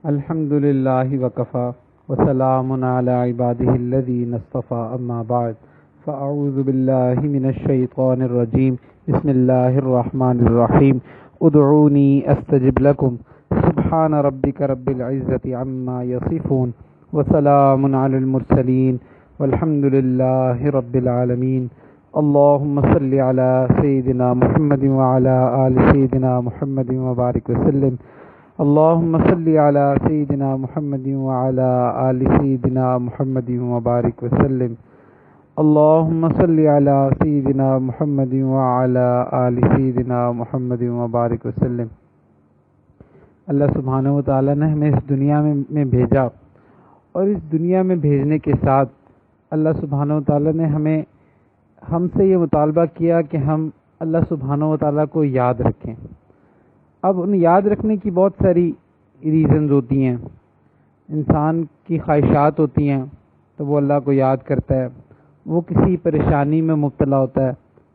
الحمد للہ وکفا وسلام علی عبادہ الذین اصطفى اما بعد فاعوذ باللہ من الشیطان الرجیم بسم اللہ الرحمن الرحیم ادعونی استجب لکم سبحان ربک رب العزۃ عما یصفون وسلام علی المرسلین والحمد للہ رب العالمین اللہم صل علی سیدنا محمد وعلی آل سیدنا محمد وبارک وسلم اللهم صل على سيدنا محمد وعلى آل سيدنا محمد وبارك وسلم اللهم صل على سيدنا محمد وعلى آل سيدنا محمد وبارك وسلم۔ اللہ سبحانہ و تعالیٰ نے ہمیں اس دنیا میں بھیجا، اور اس دنیا میں بھیجنے کے ساتھ اللہ سبحانہ و تعالیٰ نے ہم سے یہ مطالبہ کیا کہ ہم اللہ سبحانہ و تعالیٰ کو یاد رکھیں۔ اب ان یاد رکھنے کی بہت ساری ریزنز ہوتی ہیں، انسان کی خواہشات ہوتی ہیں تو وہ اللہ کو یاد کرتا ہے، وہ کسی پریشانی میں مبتلا ہوتا ہے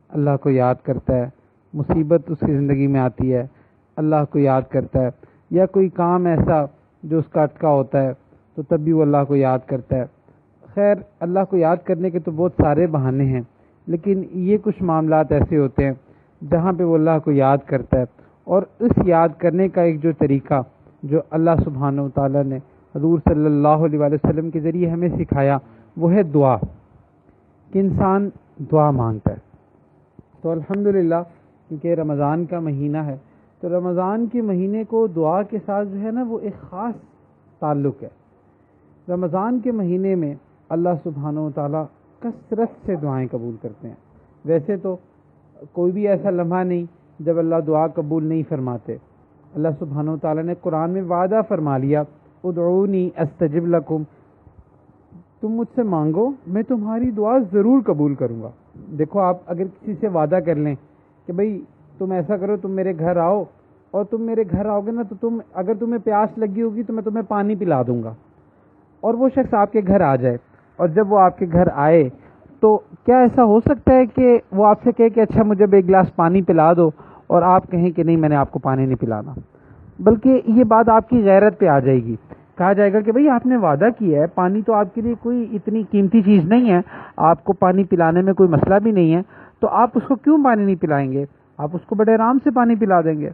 اللہ کو یاد کرتا ہے، مصیبت اس کی زندگی میں آتی ہے اللہ کو یاد کرتا ہے، یا کوئی کام ایسا جو اس کا اٹکا ہوتا ہے تو تب بھی وہ اللہ کو یاد کرتا ہے۔ خیر، اللہ کو یاد کرنے کے تو بہت سارے بہانے ہیں، لیکن یہ کچھ معاملات ایسے ہوتے ہیں جہاں پہ وہ اللہ کو یاد کرتا ہے، اور اس یاد کرنے کا ایک جو طریقہ جو اللہ سبحانہ و تعالیٰ نے حضور صلی اللہ علیہ وسلم کے ذریعے ہمیں سکھایا وہ ہے دعا، کہ انسان دعا مانگتا ہے۔ تو الحمدللہ کیونکہ رمضان کا مہینہ ہے، تو رمضان کے مہینے کو دعا کے ساتھ جو ہے نا وہ ایک خاص تعلق ہے۔ رمضان کے مہینے میں اللہ سبحانہ و تعالیٰ کثرت سے دعائیں قبول کرتے ہیں۔ ویسے تو کوئی بھی ایسا لمحہ نہیں جب اللہ دعا قبول نہیں فرماتے۔ اللہ سبحانہ و تعالیٰ نے قرآن میں وعدہ فرما لیا، ادعونی استجب لکم، تم مجھ سے مانگو میں تمہاری دعا ضرور قبول کروں گا۔ دیکھو، آپ اگر کسی سے وعدہ کر لیں کہ بھئی تم ایسا کرو، تم میرے گھر آؤ، اور تم میرے گھر آؤ گے نا تو اگر تمہیں پیاس لگی ہوگی تو میں تمہیں پانی پلا دوں گا، اور وہ شخص آپ کے گھر آ جائے، اور جب وہ آپ کے گھر آئے تو کیا ایسا ہو سکتا ہے کہ وہ آپ سے کہے کہ اچھا مجھے ایک گلاس پانی پلا دو، اور آپ کہیں کہ نہیں میں نے آپ کو پانی نہیں پلانا؟ بلکہ یہ بات آپ کی غیرت پہ آ جائے گی، کہا جائے گا کہ بھئی آپ نے وعدہ کیا ہے، پانی تو آپ کے لیے کوئی اتنی قیمتی چیز نہیں ہے، آپ کو پانی پلانے میں کوئی مسئلہ بھی نہیں ہے، تو آپ اس کو کیوں پانی نہیں پلائیں گے؟ آپ اس کو بڑے آرام سے پانی پلا دیں گے۔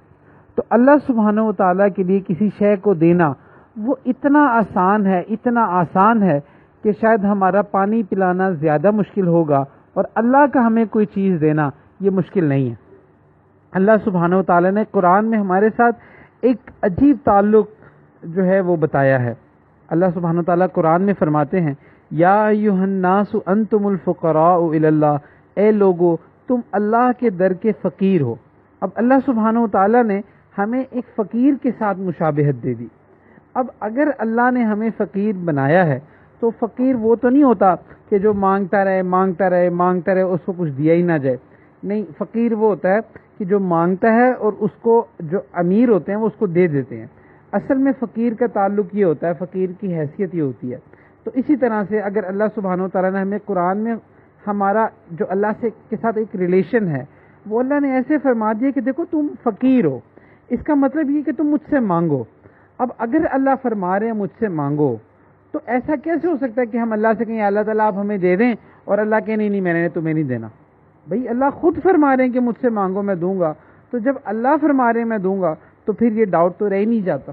تو اللہ سبحانہ و تعالیٰ کے لیے کسی شے کو دینا وہ اتنا آسان ہے کہ شاید ہمارا پانی پلانا زیادہ مشکل ہوگا، اور اللہ کا ہمیں کوئی چیز دینا یہ مشکل نہیں ہے۔ اللہ سبحانہ و تعالیٰ نے قرآن میں ہمارے ساتھ ایک عجیب تعلق جو ہے وہ بتایا ہے۔ اللہ سبحانہ و تعالیٰ قرآن میں فرماتے ہیں، یا ایھا الناس انتم الفقراء الی اللہ، اے لوگو تم اللہ کے در کے فقیر ہو۔ اب اللہ سبحانہ و تعالیٰ نے ہمیں ایک فقیر کے ساتھ مشابہت دے دی۔ اب اگر اللہ نے ہمیں فقیر بنایا ہے تو فقیر وہ تو نہیں ہوتا کہ جو مانگتا رہے اس کو کچھ دیا ہی نہ جائے۔ نہیں، فقیر وہ ہوتا ہے کہ جو مانگتا ہے اور اس کو جو امیر ہوتے ہیں وہ اس کو دے دیتے ہیں۔ اصل میں فقیر کا تعلق یہ ہوتا ہے، فقیر کی حیثیت یہ ہوتی ہے۔ تو اسی طرح سے اگر اللہ سبحانہ و تعالیٰ نے ہمیں قرآن میں ہمارا جو اللہ سے کے ساتھ ایک ریلیشن ہے وہ اللہ نے ایسے فرما دیا کہ دیکھو تم فقیر ہو، اس کا مطلب یہ کہ تم مجھ سے مانگو۔ اب اگر اللہ فرما رہے ہیں مجھ سے مانگو، تو ایسا کیسے ہو سکتا ہے کہ ہم اللہ سے کہیں اللہ تعالیٰ آپ ہمیں دے دیں، اور اللہ کہ نہیں میں نے تمہیں نہیں دینا؟ بھئی اللہ خود فرما رہے ہیں کہ مجھ سے مانگو میں دوں گا، تو جب اللہ فرما رہے ہیں میں دوں گا تو پھر یہ ڈاؤٹ تو رہ ہی نہیں جاتا۔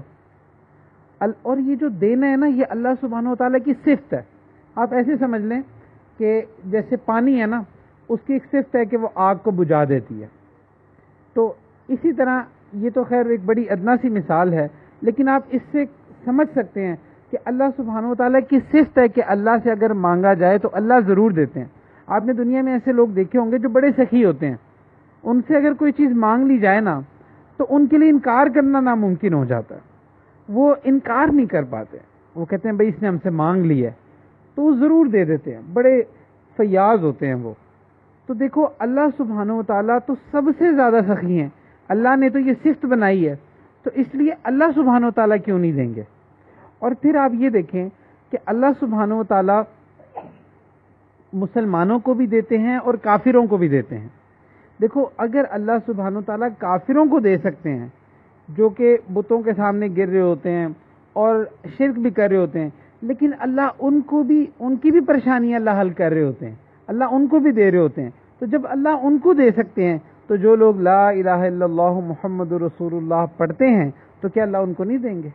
اور یہ جو دینا ہے نا یہ اللہ سبحانہ و تعالیٰ کی صفت ہے۔ آپ ایسے سمجھ لیں کہ جیسے پانی ہے نا، اس کی ایک صفت ہے کہ وہ آگ کو بجھا دیتی ہے۔ تو اسی طرح یہ تو خیر ایک بڑی ادنا سی مثال ہے، لیکن آپ اس سے سمجھ سکتے ہیں کہ اللہ سبحانہ و تعالیٰ کی صفت ہے کہ اللہ سے اگر مانگا جائے تو اللہ ضرور دیتے ہیں۔ آپ نے دنیا میں ایسے لوگ دیکھے ہوں گے جو بڑے سخی ہوتے ہیں، ان سے اگر کوئی چیز مانگ لی جائے نا تو ان کے لیے انکار کرنا ناممکن ہو جاتا ہے، وہ انکار نہیں کر پاتے، وہ کہتے ہیں بھئی اس نے ہم سے مانگ لی ہے تو وہ ضرور دے دیتے ہیں، بڑے فیاض ہوتے ہیں وہ۔ تو دیکھو اللہ سبحانہ و تعالیٰ تو سب سے زیادہ سخی ہیں، اللہ نے تو یہ صفت بنائی ہے، تو اس لیے اللہ سبحانہ و تعالیٰ کیوں نہیں دیں گے؟ اور پھر آپ یہ دیکھیں کہ اللہ سبحانہ و تعالیٰ مسلمانوں کو بھی دیتے ہیں اور کافروں کو بھی دیتے ہیں۔ دیکھو اگر اللہ سبحانہ و تعالیٰ کافروں کو دے سکتے ہیں جو کہ بتوں کے سامنے گر رہے ہوتے ہیں، اور شرک بھی کر رہے ہوتے ہیں، لیکن اللہ ان کی بھی پریشانیاں اللہ حل کر رہے ہوتے ہیں، اللہ ان کو بھی دے رہے ہوتے ہیں۔ تو جب اللہ ان کو دے سکتے ہیں تو جو لوگ لا الہ الا اللہ محمد رسول اللہ پڑھتے ہیں تو کیا اللہ ان کو نہیں دیں گے؟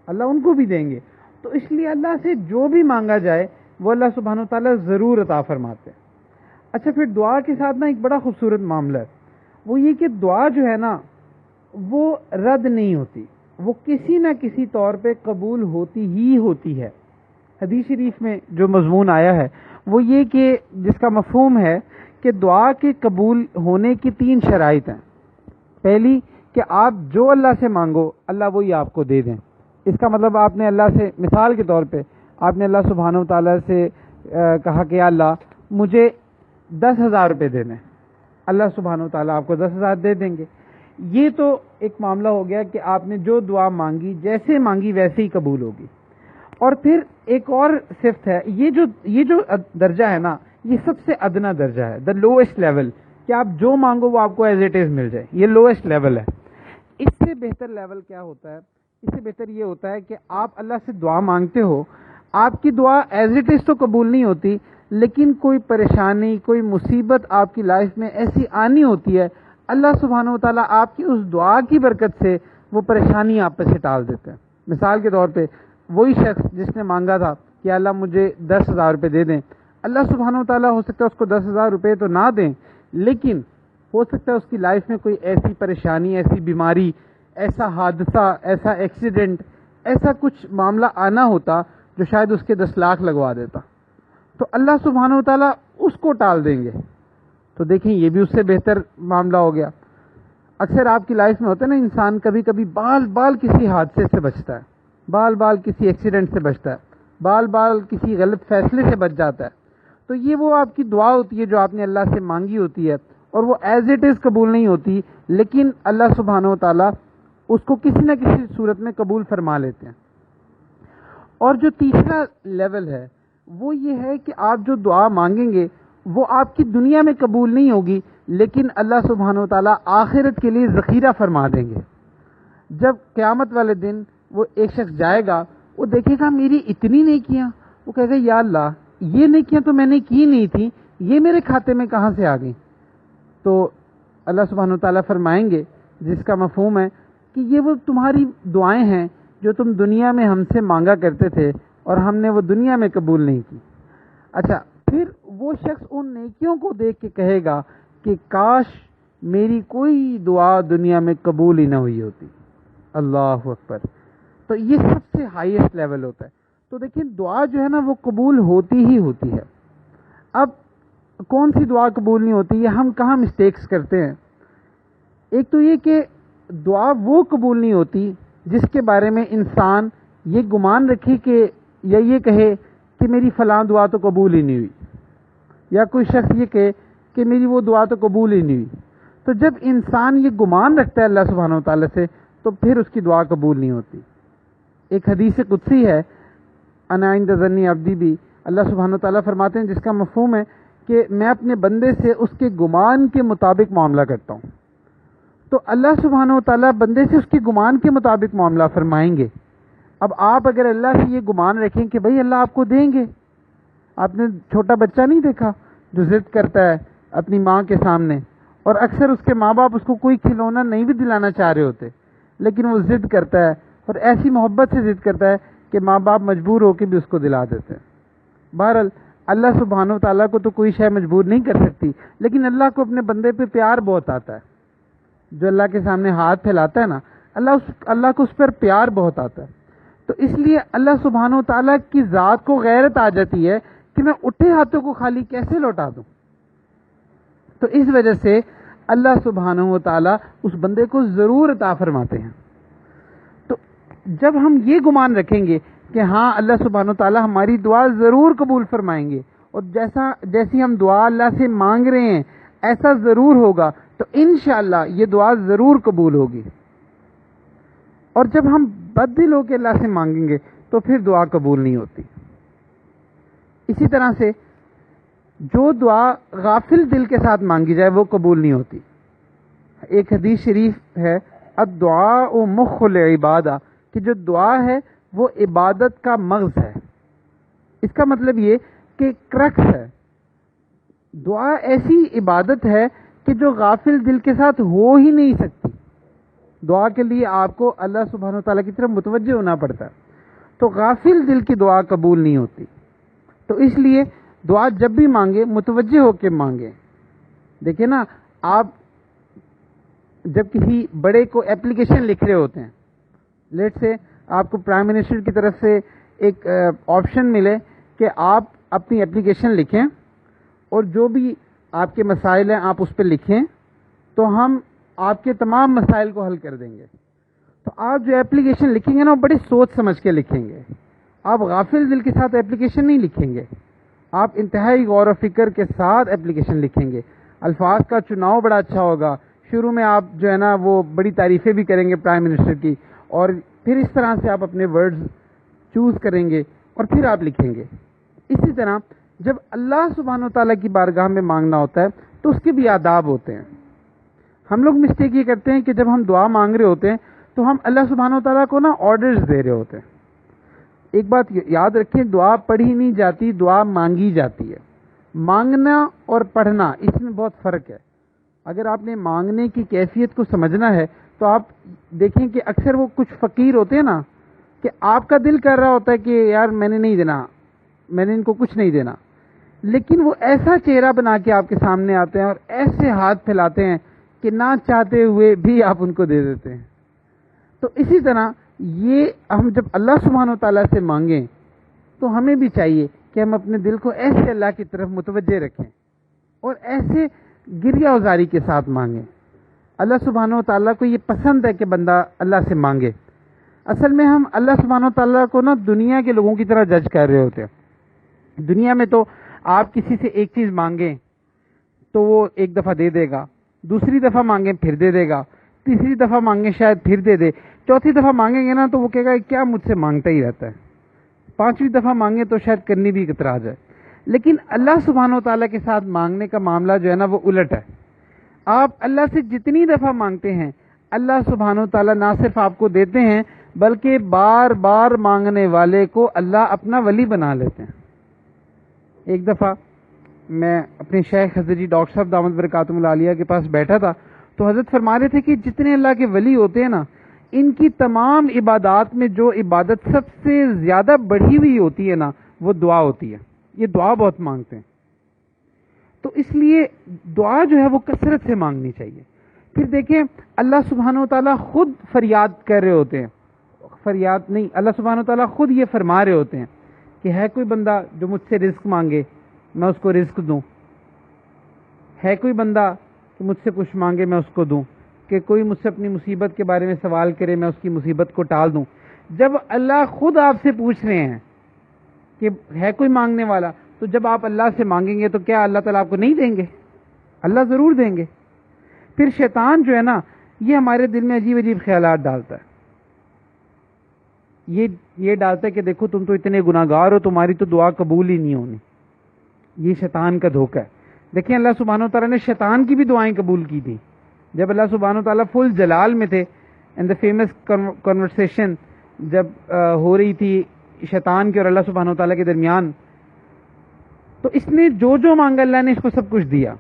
اللہ ان کو بھی دیں گے۔ تو اس لیے اللہ سے جو بھی مانگا جائے وہ اللہ سبحانہ وتعالیٰ ضرور عطا فرماتے ہیں۔ اچھا، پھر دعا کے ساتھ نا ایک بڑا خوبصورت معاملہ ہے، وہ یہ کہ دعا جو ہے نا وہ رد نہیں ہوتی، وہ کسی نہ کسی طور پہ قبول ہوتی ہی ہوتی ہے۔ حدیث شریف میں جو مضمون آیا ہے وہ یہ کہ جس کا مفہوم ہے کہ دعا کے قبول ہونے کی 3 شرائط ہیں۔ پہلی کہ آپ جو اللہ سے مانگو اللہ وہی آپ کو دے دیں۔ اس کا مطلب آپ نے اللہ سے، مثال کے طور پہ آپ نے اللہ سبحانہ وتعالیٰ سے کہا کہ اللہ مجھے 10,000 روپے دے دیں، اللہ سبحانہ وتعالیٰ آپ کو 10,000 دے دیں گے۔ یہ تو ایک معاملہ ہو گیا کہ آپ نے جو دعا مانگی جیسے مانگی ویسے ہی قبول ہوگی۔ اور پھر ایک اور صفت ہے، یہ جو درجہ ہے نا یہ سب سے ادنا درجہ ہے، دا لوئسٹ لیول، کہ آپ جو مانگو وہ آپ کو ایز اٹ از مل جائے، یہ لوئسٹ لیول ہے۔ اس سے بہتر لیول کیا ہوتا ہے؟ اس سے بہتر یہ ہوتا ہے کہ آپ اللہ سے دعا مانگتے ہو، آپ کی دعا ایز اٹ از تو قبول نہیں ہوتی، لیکن کوئی پریشانی، کوئی مصیبت آپ کی لائف میں ایسی آنی ہوتی ہے، اللہ سبحانہ وتعالیٰ آپ کی اس دعا کی برکت سے وہ پریشانی آپ پہ سے ٹال دیتے ہیں۔ مثال کے طور پہ وہی شخص جس نے مانگا تھا کہ اللہ مجھے 10,000 روپے دے دیں، اللہ سبحانہ وتعالیٰ ہو سکتا ہے اس کو 10,000 روپے تو نہ دیں، لیکن ہو سکتا ہے اس کی لائف میں کوئی ایسی پریشانی، ایسی بیماری، ایسا حادثہ، ایسا ایکسیڈنٹ، ایسا کچھ معاملہ آنا ہوتا جو شاید اس کے 10 لاکھ لگوا دیتا، تو اللہ سبحانہ وتعالیٰ اس کو ٹال دیں گے۔ تو دیکھیں یہ بھی اس سے بہتر معاملہ ہو گیا۔ اکثر آپ کی لائف میں ہوتا ہے نا، انسان کبھی کبھی بال کسی حادثے سے بچتا ہے، بال کسی ایکسیڈنٹ سے بچتا ہے، بال کسی غلط فیصلے سے بچ جاتا ہے، تو یہ وہ آپ کی دعا ہوتی ہے جو آپ نے اللہ سے مانگی ہوتی ہے، اور وہ ایز اٹ از قبول نہیں ہوتی، لیکن اللہ سبحانہ وتعالیٰ اس کو کسی نہ کسی صورت میں قبول فرما لیتے ہیں۔ اور جو تیسرا لیول ہے وہ یہ ہے کہ آپ جو دعا مانگیں گے وہ آپ کی دنیا میں قبول نہیں ہوگی، لیکن اللہ سبحانہ وتعالیٰ آخرت کے لیے ذخیرہ فرما دیں گے۔ جب قیامت والے دن وہ ایک شخص جائے گا، وہ دیکھے گا میری اتنی نیکیاں، وہ کہے گا یا اللہ یہ نیکیاں تو میں نے کی نہیں تھی، یہ میرے کھاتے میں کہاں سے آ گئیں؟ تو اللہ سبحانہ وتعالیٰ فرمائیں گے، جس کا مفہوم ہے کہ یہ وہ تمہاری دعائیں ہیں جو تم دنیا میں ہم سے مانگا کرتے تھے اور ہم نے وہ دنیا میں قبول نہیں کی۔ اچھا، پھر وہ شخص ان نیکیوں کو دیکھ کے کہے گا کہ کاش میری کوئی دعا دنیا میں قبول ہی نہ ہوئی ہوتی۔ اللہ اکبر۔ تو یہ سب سے ہائیسٹ لیول ہوتا ہے۔ تو دیکھیں دعا جو ہے نا وہ قبول ہوتی ہی ہوتی ہے۔ اب کون سی دعا قبول نہیں ہوتی ہے، ہم کہاں مسٹیکس کرتے ہیں؟ ایک تو یہ کہ دعا وہ قبول نہیں ہوتی جس کے بارے میں انسان یہ گمان رکھے کہ یا یہ کہے کہ میری فلاں دعا تو قبول ہی نہیں ہوئی، یا کوئی شخص یہ کہے کہ میری وہ دعا تو قبول ہی نہیں ہوئی۔ تو جب انسان یہ گمان رکھتا ہے اللہ سبحانہ وتعالیٰ سے تو پھر اس کی دعا قبول نہیں ہوتی۔ ایک حدیث قدسی ہے، انا عند ظن عبدی بھی، اللہ سبحانہ وتعالیٰ فرماتے ہیں جس کا مفہوم ہے کہ میں اپنے بندے سے اس کے گمان کے مطابق معاملہ کرتا ہوں۔ تو اللہ سبحانہ وتعالیٰ بندے سے اس کے گمان کے مطابق معاملہ فرمائیں گے۔ اب آپ اگر اللہ سے یہ گمان رکھیں کہ بھئی اللہ آپ کو دیں گے، آپ نے چھوٹا بچہ نہیں دیکھا جو ضد کرتا ہے اپنی ماں کے سامنے، اور اکثر اس کے ماں باپ اس کو کوئی کھلونا نہیں بھی دلانا چاہ رہے ہوتے، لیکن وہ ضد کرتا ہے اور ایسی محبت سے ضد کرتا ہے کہ ماں باپ مجبور ہو کے بھی اس کو دلا دیتے ہیں۔ بہرحال اللہ سبحانہ وتعالیٰ کو تو کوئی شے مجبور نہیں کر سکتی، لیکن اللہ کو اپنے بندے پہ پیار بہت آتا ہے۔ جو اللہ کے سامنے ہاتھ پھیلاتا ہے نا، اللہ کو اس پر پیار بہت آتا ہے، تو اس لیے اللہ سبحانہ وتعالیٰ کی ذات کو غیرت آ جاتی ہے کہ میں اٹھے ہاتھوں کو خالی کیسے لوٹا دوں۔ تو اس وجہ سے اللہ سبحانہ وتعالیٰ اس بندے کو ضرور عطا فرماتے ہیں۔ تو جب ہم یہ گمان رکھیں گے کہ ہاں اللہ سبحانہ وتعالیٰ ہماری دعا ضرور قبول فرمائیں گے، اور جیسی ہم دعا اللہ سے مانگ رہے ہیں ایسا ضرور ہوگا، تو انشاءاللہ یہ دعا ضرور قبول ہوگی۔ اور جب ہم بد دل ہو کے اللہ سے مانگیں گے تو پھر دعا قبول نہیں ہوتی۔ اسی طرح سے جو دعا غافل دل کے ساتھ مانگی جائے وہ قبول نہیں ہوتی۔ ایک حدیث شریف ہے، الدعاء مخ العبادہ، کہ جو دعا ہے وہ عبادت کا مغز ہے. اس کا مطلب یہ کہ کرکس ہے. دعا ایسی عبادت ہے کہ جو غافل دل کے ساتھ ہو ہی نہیں سکتی. دعا کے لیے آپ کو اللہ سبحانہ و تعالیٰ کی طرف متوجہ ہونا پڑتا ہے. تو غافل دل کی دعا قبول نہیں ہوتی. تو اس لیے دعا جب بھی مانگے متوجہ ہو کے مانگے. دیکھیں نا، آپ جب کسی بڑے کو اپلیکیشن لکھ رہے ہوتے ہیں، لیٹ سے آپ کو پرائم منسٹر کی طرف سے ایک آپشن ملے کہ آپ اپنی اپلیکیشن لکھیں اور جو بھی آپ کے مسائل ہیں آپ اس پہ لکھیں تو ہم آپ کے تمام مسائل کو حل کر دیں گے. تو آپ جو اپلیکیشن لکھیں گے نا وہ بڑی سوچ سمجھ کے لکھیں گے. آپ غافل دل کے ساتھ اپلیکیشن نہیں لکھیں گے. آپ انتہائی غور و فکر کے ساتھ اپلیکیشن لکھیں گے. الفاظ کا چناؤ بڑا اچھا ہوگا. شروع میں آپ جو ہے نا وہ بڑی تعریفیں بھی کریں گے پرائم منسٹر کی، اور پھر اس طرح سے آپ اپنے ورڈز چوز کریں گے اور پھر آپ لکھیں گے. اسی طرح جب اللہ سبحانہ و تعالیٰ کی بارگاہ میں مانگنا ہوتا ہے تو اس کے بھی آداب ہوتے ہیں. ہم لوگ مسٹیک یہ کرتے ہیں کہ جب ہم دعا مانگ رہے ہوتے ہیں تو ہم اللہ سبحانہ و تعالیٰ کو نا آرڈرز دے رہے ہوتے ہیں. ایک بات یاد رکھیں، دعا پڑھی نہیں جاتی، دعا مانگی جاتی ہے. مانگنا اور پڑھنا اس میں بہت فرق ہے. اگر آپ نے مانگنے کی کیفیت کو سمجھنا ہے تو آپ دیکھیں کہ اکثر وہ کچھ فقیر ہوتے ہیں نا کہ آپ کا دل کر رہا ہوتا ہے کہ یار میں نے نہیں دینا، میں نے ان کو کچھ نہیں دینا، لیکن وہ ایسا چہرہ بنا کے آپ کے سامنے آتے ہیں اور ایسے ہاتھ پھیلاتے ہیں کہ نہ چاہتے ہوئے بھی آپ ان کو دے دیتے ہیں. تو اسی طرح یہ ہم جب اللہ سبحانہ و تعالیٰ سے مانگیں تو ہمیں بھی چاہیے کہ ہم اپنے دل کو ایسے اللہ کی طرف متوجہ رکھیں اور ایسے گریہ ازاری کے ساتھ مانگیں. اللہ سبحانہ و تعالیٰ کو یہ پسند ہے کہ بندہ اللہ سے مانگے. اصل میں ہم اللہ سبحانہ و تعالیٰ کو نا دنیا کے لوگوں کی طرح جج کر رہے ہوتے ہیں. دنیا میں تو آپ کسی سے ایک چیز مانگیں تو وہ ایک دفعہ دے دے گا، دوسری دفعہ مانگیں پھر دے دے گا، تیسری دفعہ مانگیں شاید پھر دے دے، چوتھی دفعہ مانگیں گے نا تو وہ کہے گا کیا مجھ سے مانگتا ہی رہتا ہے، پانچویں دفعہ مانگیں تو شاید کرنی بھی کترا جائے. لیکن اللہ سبحانہ و تعالیٰ کے ساتھ مانگنے کا معاملہ جو ہے نا وہ الٹ ہے. آپ اللہ سے جتنی دفعہ مانگتے ہیں اللہ سبحانہ و تعالیٰ نہ صرف آپ کو دیتے ہیں بلکہ بار بار مانگنے والے کو اللہ اپنا ولی بنا لیتے ہیں. ایک دفعہ میں اپنے شیخ حضرت جی ڈاکٹر صاحب دامت برکاتہم العالیہ کے پاس بیٹھا تھا تو حضرت فرما رہے تھے کہ جتنے اللہ کے ولی ہوتے ہیں نا ان کی تمام عبادات میں جو عبادت سب سے زیادہ بڑھی ہوئی ہوتی ہے نا وہ دعا ہوتی ہے. یہ دعا بہت مانگتے ہیں. تو اس لیے دعا جو ہے وہ کثرت سے مانگنی چاہیے. پھر دیکھیں اللہ سبحانہ و تعالیٰ خود فریاد کر رہے ہوتے ہیں، فریاد نہیں، اللہ سبحانہ و تعالیٰ خود یہ فرما رہے ہوتے ہیں کہ ہے کوئی بندہ جو مجھ سے رزق مانگے میں اس کو رزق دوں، ہے کوئی بندہ کہ مجھ سے کچھ مانگے میں اس کو دوں، کہ کوئی مجھ سے اپنی مصیبت کے بارے میں سوال کرے میں اس کی مصیبت کو ٹال دوں. جب اللہ خود آپ سے پوچھ رہے ہیں کہ ہے کوئی مانگنے والا تو جب آپ اللہ سے مانگیں گے تو کیا اللہ تعالیٰ آپ کو نہیں دیں گے؟ اللہ ضرور دیں گے. پھر شیطان جو ہے نا یہ ہمارے دل میں عجیب عجیب خیالات ڈالتا ہے. یہ ڈالتا ہے کہ دیکھو تم تو اتنے گناہگار ہو، تمہاری تو دعا قبول ہی نہیں ہونی. یہ شیطان کا دھوکہ ہے. دیکھیں اللہ سبحانہ و تعالیٰ نے شیطان کی بھی دعائیں قبول کی تھی. جب اللہ سبحانہ و تعالیٰ فل جلال میں تھے اینڈ دا فیمس کنورسیشن جب ہو رہی تھی شیطان کے اور اللہ سبحانہ و تعالیٰ کے درمیان، تو اس نے جو جو مانگا اللہ نے اس کو سب کچھ دیا.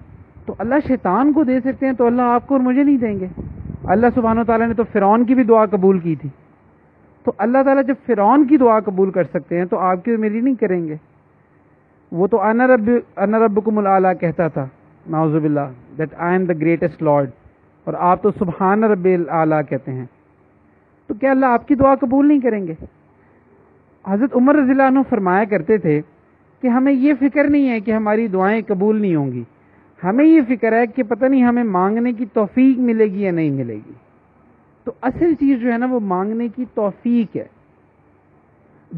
تو اللہ شیطان کو دے سکتے ہیں تو اللہ آپ کو اور مجھے نہیں دیں گے؟ اللہ سبحانہ و تعالیٰ نے تو فرعون کی بھی دعا قبول کی تھی. تو اللہ تعالیٰ جب فرعون کی دعا قبول کر سکتے ہیں تو آپ کی اور میری نہیں کریں گے؟ وہ تو انا ربکم الاعلیٰ کہتا تھا، نعوذ باللہ، that I am the greatest lord, اور آپ تو سبحان رب الاعلیٰ کہتے ہیں. تو کیا اللہ آپ کی دعا قبول نہیں کریں گے؟ حضرت عمر رضی اللہ عنہ فرمایا کرتے تھے کہ ہمیں یہ فکر نہیں ہے کہ ہماری دعائیں قبول نہیں ہوں گی، ہمیں یہ فکر ہے کہ پتہ نہیں ہمیں مانگنے کی توفیق ملے گی یا نہیں ملے گی. تو اصل چیز جو ہے نا وہ مانگنے کی توفیق ہے.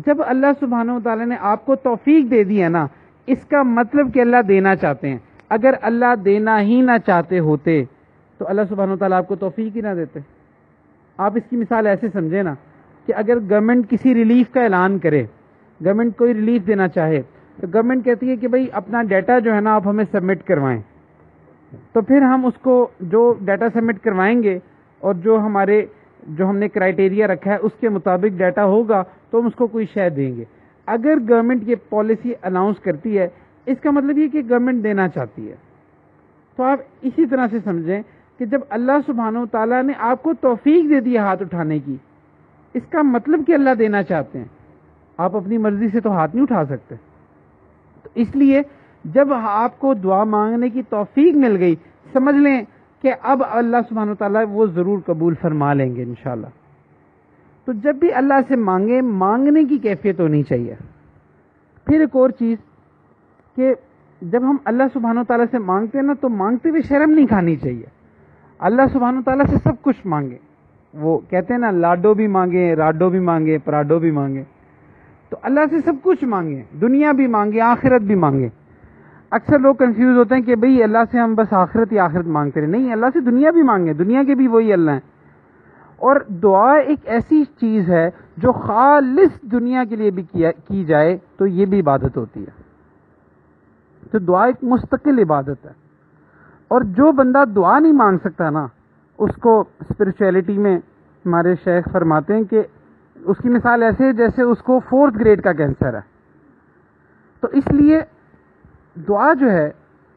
جب اللہ سبحانہ و تعالیٰ نے آپ کو توفیق دے دی ہے نا اس کا مطلب کہ اللہ دینا چاہتے ہیں. اگر اللہ دینا ہی نہ چاہتے ہوتے تو اللہ سبحانہ و تعالیٰ آپ کو توفیق ہی نہ دیتے. آپ اس کی مثال ایسے سمجھیں نا کہ اگر گورنمنٹ کسی ریلیف کا اعلان کرے، گورنمنٹ کوئی ریلیف دینا چاہے تو گورنمنٹ کہتی ہے کہ بھئی اپنا ڈیٹا جو ہے نا آپ ہمیں سبمٹ کروائیں. تو پھر ہم اس کو جو ڈیٹا سبمٹ کروائیں گے اور جو ہمارے جو ہم نے کرائٹیریا رکھا ہے اس کے مطابق ڈیٹا ہوگا تو ہم اس کو کوئی شے دیں گے. اگر گورنمنٹ یہ پالیسی اناؤنس کرتی ہے اس کا مطلب یہ کہ گورنمنٹ دینا چاہتی ہے. تو آپ اسی طرح سے سمجھیں کہ جب اللہ سبحانہ و تعالیٰ نے آپ کو توفیق دے دی ہاتھ اٹھانے کی، اس کا مطلب کہ اللہ دینا چاہتے ہیں. آپ اپنی مرضی سے تو ہاتھ نہیں اٹھا سکتے. تو اس لیے جب آپ کو دعا مانگنے کی توفیق مل گئی، سمجھ لیں کہ اب اللہ سبحانہ و تعالیٰ وہ ضرور قبول فرما لیں گے انشاءاللہ. تو جب بھی اللہ سے مانگیں، مانگنے کی کیفیت ہونی چاہیے. پھر ایک اور چیز کہ جب ہم اللہ سبحانہ و تعالیٰ سے مانگتے ہیں نا تو مانگتے ہوئے شرم نہیں کھانی چاہیے. اللہ سبحانہ و تعالیٰ سے سب کچھ مانگیں. وہ کہتے ہیں نا لاڈو بھی مانگیں، راڈو بھی مانگیں، پراڈو بھی مانگیں. تو اللہ سے سب کچھ مانگیں، دنیا بھی مانگیں، آخرت بھی مانگیں. اکثر لوگ کنفیوز ہوتے ہیں کہ بھئی اللہ سے ہم بس آخرت ہی آخرت مانگتے رہے. نہیں، اللہ سے دنیا بھی مانگیں، دنیا کے بھی وہی اللہ ہیں. اور دعا ایک ایسی چیز ہے جو خالص دنیا کے لیے بھی کی جائے تو یہ بھی عبادت ہوتی ہے. تو دعا ایک مستقل عبادت ہے. اور جو بندہ دعا نہیں مانگ سکتا نا، اس کو اسپرچویلٹی میں ہمارے شیخ فرماتے ہیں کہ اس کی مثال ایسے ہے جیسے اس کو 4th گریڈ کا کینسر ہے. تو اس لیے دعا جو ہے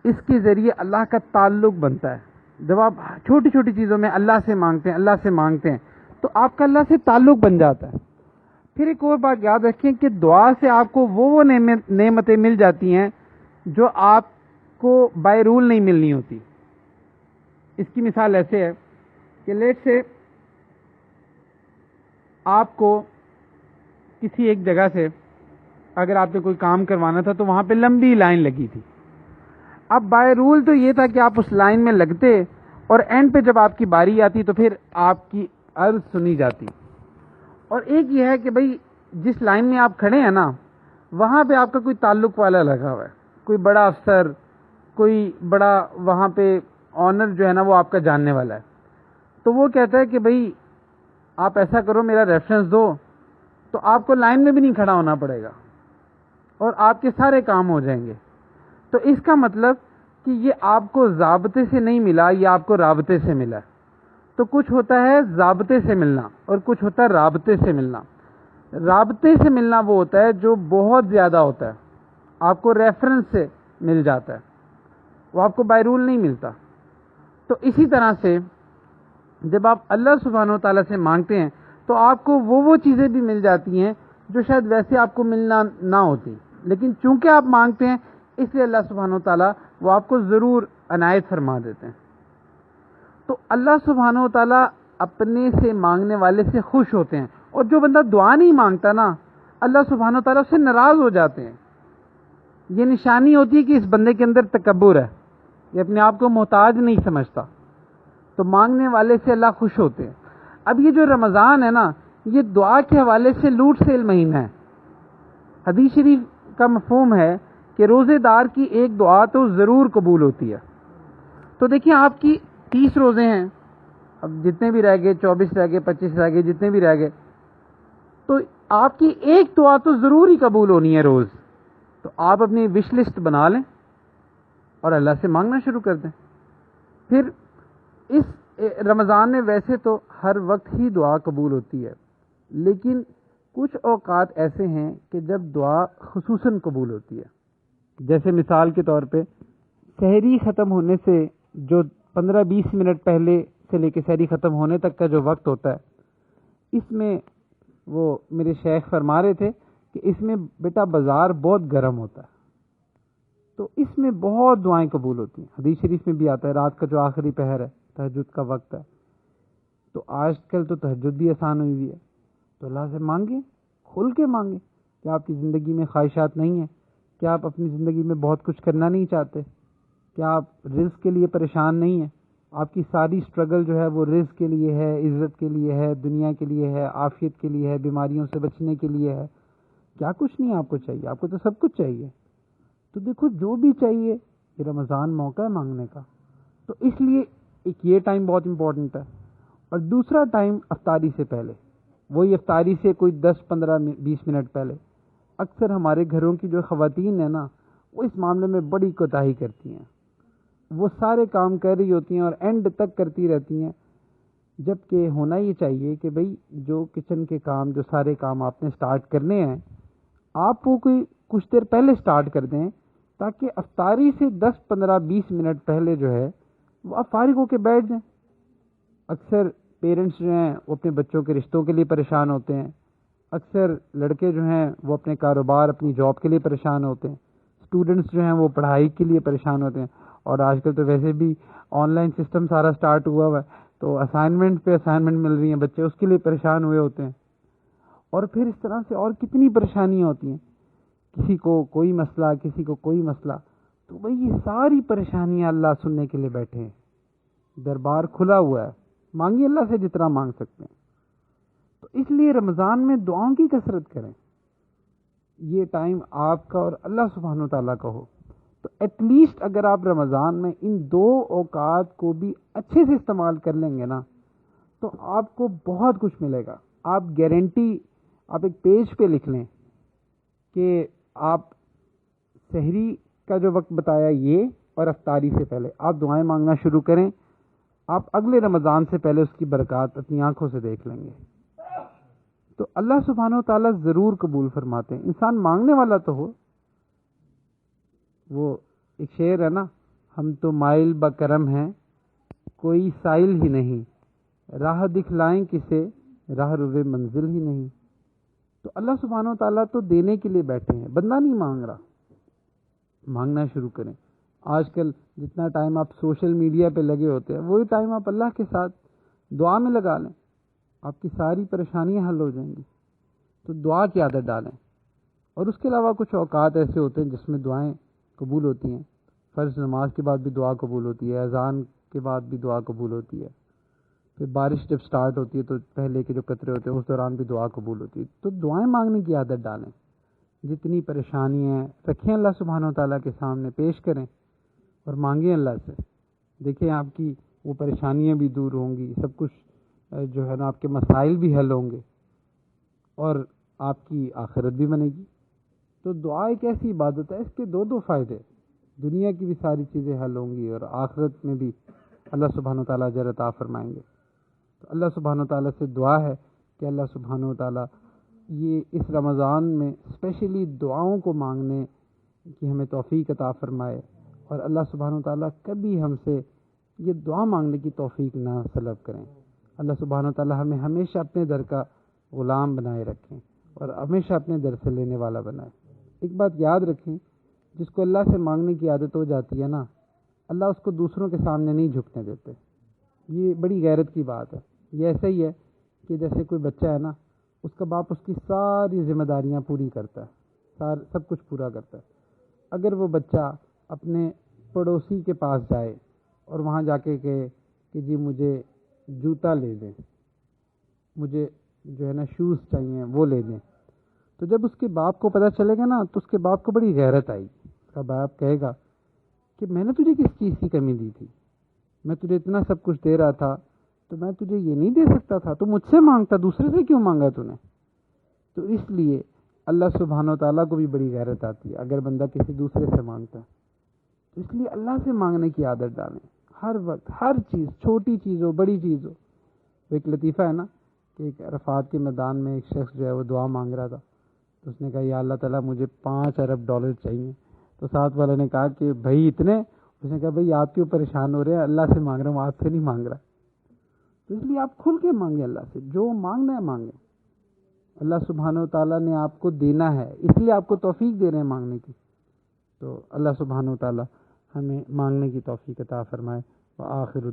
اس کے ذریعے اللہ کا تعلق بنتا ہے. جب آپ چھوٹی چھوٹی چیزوں میں اللہ سے مانگتے ہیں، اللہ سے مانگتے ہیں، تو آپ کا اللہ سے تعلق بن جاتا ہے. پھر ایک اور بات یاد رکھیں کہ دعا سے آپ کو وہ نعمتیں مل جاتی ہیں جو آپ کو بائی رول نہیں ملنی ہوتی. اس کی مثال ایسے ہے کہ لیٹ سے آپ کو کسی ایک جگہ سے اگر آپ نے کوئی کام کروانا تھا تو وہاں پہ لمبی لائن لگی تھی. اب بائی رول تو یہ تھا کہ آپ اس لائن میں لگتے اور اینڈ پہ جب آپ کی باری آتی تو پھر آپ کی عرض سنی جاتی. اور ایک یہ ہے کہ بھئی جس لائن میں آپ کھڑے ہیں نا وہاں پہ آپ کا کوئی تعلق والا لگا ہوا ہے، کوئی بڑا افسر، کوئی بڑا وہاں پہ آنر جو ہے نا وہ آپ کا جاننے والا ہے. تو وہ کہتا ہے کہ بھئی آپ ایسا کرو، میرا ریفرنس دو، تو آپ کو لائن میں بھی نہیں کھڑا ہونا پڑے گا اور آپ کے سارے کام ہو جائیں گے. تو اس کا مطلب کہ یہ آپ کو ضابطے سے نہیں ملا، یہ آپ کو رابطے سے ملا. تو کچھ ہوتا ہے ضابطے سے ملنا اور کچھ ہوتا ہے رابطے سے ملنا. رابطے سے ملنا وہ ہوتا ہے جو بہت زیادہ ہوتا ہے، آپ کو ریفرنس سے مل جاتا ہے، وہ آپ کو بائی رول نہیں ملتا. تو اسی طرح سے جب آپ اللہ سبحانہ و تعالیٰ سے مانگتے ہیں تو آپ کو وہ چیزیں بھی مل جاتی ہیں جو شاید ویسے آپ کو ملنا نہ ہوتی، لیکن چونکہ آپ مانگتے ہیں اس لیے اللہ سبحانہ و تعالیٰ وہ آپ کو ضرور عنایت فرما دیتے ہیں. تو اللہ سبحانہ و تعالیٰ اپنے سے مانگنے والے سے خوش ہوتے ہیں. اور جو بندہ دعا نہیں مانگتا نا اللہ سبحانہ و تعالیٰ اس سے ناراض ہو جاتے ہیں. یہ نشانی ہوتی ہے کہ اس بندے کے اندر تکبر ہے، یہ اپنے آپ کو محتاج نہیں سمجھتا. تو مانگنے والے سے اللہ خوش ہوتے ہیں. اب یہ جو رمضان ہے نا یہ دعا کے حوالے سے لوٹ سیل مہینہ ہے. حدیث شریف کا مفہوم ہے کہ روزے دار کی ایک دعا تو ضرور قبول ہوتی ہے. تو دیکھیں آپ کی 30 روزے ہیں، اب جتنے بھی رہ گئے، 24 رہ گئے، 25 رہ گئے، جتنے بھی رہ گئے، تو آپ کی ایک دعا تو ضرور ہی قبول ہونی ہے روز. تو آپ اپنی وش لسٹ بنا لیں اور اللہ سے مانگنا شروع کر دیں. پھر اس رمضان میں ویسے تو ہر وقت ہی دعا قبول ہوتی ہے، لیکن کچھ اوقات ایسے ہیں کہ جب دعا خصوصاً قبول ہوتی ہے. جیسے مثال کے طور پہ سحری ختم ہونے سے جو 15-20 منٹ پہلے سے لے کے سحری ختم ہونے تک کا جو وقت ہوتا ہے، اس میں وہ میرے شیخ فرما رہے تھے کہ اس میں بیٹا بازار بہت گرم ہوتا ہے، تو اس میں بہت دعائیں قبول ہوتی ہیں. حدیث شریف میں بھی آتا ہے رات کا جو آخری پہر ہے تہجد کا وقت ہے. تو آج کل تو تہجد بھی آسان ہوئی ہوئی ہے، تو اللہ سے مانگیں، کھل کے مانگیں. کیا آپ کی زندگی میں خواہشات نہیں ہیں؟ کیا آپ اپنی زندگی میں بہت کچھ کرنا نہیں چاہتے؟ کیا آپ رزق کے لیے پریشان نہیں ہیں؟ آپ کی ساری سٹرگل جو ہے وہ رزق کے لیے ہے، عزت کے لیے ہے، دنیا کے لیے ہے، عافیت کے لیے ہے، بیماریوں سے بچنے کے لیے ہے. کیا کچھ نہیں آپ کو چاہیے؟ آپ کو تو سب کچھ چاہیے. تو دیکھو جو بھی چاہیے یہ رمضان موقع ہے مانگنے کا. تو اس لیے ایک یہ ٹائم بہت امپورٹنٹ ہے. اور دوسرا ٹائم افطاری سے پہلے، وہی افطاری سے کوئی 10-15-20 منٹ پہلے. اکثر ہمارے گھروں کی جو خواتین ہیں نا وہ اس معاملے میں بڑی کوتاہی کرتی ہیں. وہ سارے کام کر رہی ہوتی ہیں اور اینڈ تک کرتی رہتی ہیں. جبکہ ہونا یہ چاہیے کہ بھئی جو کچن کے کام، جو سارے کام آپ نے سٹارٹ کرنے ہیں، آپ وہ کوئی کچھ دیر پہلے سٹارٹ کر دیں، تاکہ افطاری سے 10 15 20 منٹ پہلے جو ہے وہ آپ فارغ ہو کے بیٹھ جائیں۔ اکثر پیرنٹس جو ہیں وہ اپنے بچوں کے رشتوں کے لیے پریشان ہوتے ہیں، اکثر لڑکے جو ہیں وہ اپنے کاروبار، اپنی جاب کے لیے پریشان ہوتے ہیں، اسٹوڈنٹس جو ہیں وہ پڑھائی کے لیے پریشان ہوتے ہیں، اور آج کل تو ویسے بھی آن لائن سسٹم سارا سٹارٹ ہوا ہوا ہے، تو اسائنمنٹ پہ اسائنمنٹ مل رہی ہیں، بچے اس کے لیے پریشان ہوئے ہوتے ہیں، اور پھر اس طرح سے اور کتنی پریشانیاں ہوتی ہیں، کسی کو کوئی مسئلہ، کسی کو کوئی مسئلہ، تو بھئی یہ ساری پریشانیاں اللہ سننے کے لیے بیٹھے ہیں، دربار کھلا ہوا ہے، مانگیے اللہ سے جتنا مانگ سکتے ہیں۔ تو اس لیے رمضان میں دعاؤں کی کثرت کریں، یہ ٹائم آپ کا اور اللہ سبحانہ و تعالیٰ کا ہو، تو ایٹ لیسٹ اگر آپ رمضان میں ان 2 اوقات کو بھی اچھے سے استعمال کر لیں گے نا، تو آپ کو بہت کچھ ملے گا۔ آپ گارنٹی، آپ ایک پیج پہ لکھ لیں کہ آپ سحری کا جو وقت بتایا یہ، اور افطاری سے پہلے آپ دعائیں مانگنا شروع کریں، آپ اگلے رمضان سے پہلے اس کی برکات اپنی آنکھوں سے دیکھ لیں گے۔ تو اللہ سبحانہ و تعالیٰ ضرور قبول فرماتے ہیں، انسان مانگنے والا تو ہو۔ وہ ایک شعر ہے نا، ہم تو مائل بکرم ہیں، کوئی سائل ہی نہیں، راہ دکھلائیں کسے، راہ روے منزل ہی نہیں۔ تو اللہ سبحانہ و تعالیٰ تو دینے کے لیے بیٹھے ہیں، بندہ نہیں مانگ رہا۔ مانگنا شروع کریں۔ آج کل جتنا ٹائم آپ سوشل میڈیا پہ لگے ہوتے ہیں، وہی ٹائم آپ اللہ کے ساتھ دعا میں لگا لیں، آپ کی ساری پریشانیاں حل ہو جائیں گی۔ تو دعا کی عادت ڈالیں، اور اس کے علاوہ کچھ اوقات ایسے ہوتے ہیں جس میں دعائیں قبول ہوتی ہیں۔ فرض نماز کے بعد بھی دعا قبول ہوتی ہے، اذان کے بعد بھی دعا قبول ہوتی ہے، پھر بارش جب سٹارٹ ہوتی ہے تو پہلے کے جو قطرے ہوتے ہیں اس دوران بھی دعا قبول ہوتی ہے۔ تو دعائیں مانگنے کی عادت ڈالیں، جتنی پریشانیاں ہیں رکھیں اللہ سبحانہ و تعالیٰ کے سامنے، پیش کریں اور مانگیں اللہ سے۔ دیکھیں آپ کی وہ پریشانیاں بھی دور ہوں گی، سب کچھ جو ہے نا، آپ کے مسائل بھی حل ہوں گے، اور آپ کی آخرت بھی بنے گی۔ تو دعا ایک ایسی عبادت ہے، اس کے 2 فائدے، دنیا کی بھی ساری چیزیں حل ہوں گی، اور آخرت میں بھی اللہ سبحانہ و تعالیٰ اجر عطا فرمائیں گے۔ تو اللہ سبحانہ و تعالیٰ سے دعا ہے کہ اللہ سبحانہ و تعالیٰ یہ اس رمضان میں اسپیشلی دعاؤں کو مانگنے کی ہمیں توفیق عطا فرمائے، اور اللہ سبحانہ و تعالیٰ کبھی ہم سے یہ دعا مانگنے کی توفیق نہ سلب کریں۔ اللہ سبحانہ و تعالیٰ ہمیں ہمیشہ اپنے در کا غلام بنائے رکھیں، اور ہمیشہ اپنے در سے لینے والا بنائے۔ ایک بات یاد رکھیں، جس کو اللہ سے مانگنے کی عادت ہو جاتی ہے نا، اللہ اس کو دوسروں کے سامنے نہیں جھکنے دیتے۔ یہ بڑی غیرت کی بات ہے۔ یہ ایسا ہی ہے کہ جیسے کوئی بچہ ہے نا، اس کا باپ اس کی ساری ذمہ داریاں پوری کرتا ہے، سب کچھ پورا کرتا ہے۔ اگر وہ بچہ اپنے پڑوسی کے پاس جائے اور وہاں جا کے کہے کہ جی مجھے جوتا لے دیں، مجھے جو ہے نا شوز چاہیے وہ لے دیں، تو جب اس کے باپ کو پتہ چلے گا نا، تو اس کے باپ کو بڑی غیرت آئی۔ اس کا باپ کہے گا کہ میں نے تجھے کس چیز کی کمی دی تھی، میں تجھے اتنا سب کچھ دے رہا تھا، تو میں تجھے یہ نہیں دے سکتا تھا، تو مجھ سے مانگتا، دوسرے سے کیوں مانگا تو نے؟ تو اس لیے اللہ سبحانہ و تعالیٰ کو بھی بڑی غیرت آتی ہے اگر بندہ کسی دوسرے سے مانگتا ہے۔ تو اس لیے اللہ سے مانگنے کی عادت ڈالیں، ہر وقت، ہر چیز، چھوٹی چیز ہو بڑی چیز ہو۔ وہ ایک لطیفہ ہے نا کہ ایک عرفات کے میدان میں ایک شخص جو ہے وہ دعا مانگ رہا تھا، تو اس نے کہا یا اللہ تعالیٰ مجھے 5 ارب ڈالر چاہیے۔ تو ساتھ والے نے کہا کہ بھائی اتنے؟ اس نے کہا بھائی آپ کیوں پریشان ہو رہے ہیں، اللہ سے مانگ رہا ہوں، آپ سے نہیں مانگ رہا۔ تو اس لیے آپ کھل کے مانگیں اللہ سے، جو مانگنا ہے مانگیں۔ اللہ سبحانہ و تعالیٰ نے آپ کو دینا ہے، اس لیے آپ کو توفیق دے رہے ہیں مانگنے کی۔ تو اللہ سبحانہ و تعالیٰ ہمیں مانگنے کی توفیق عطا فرمائے۔ وآخر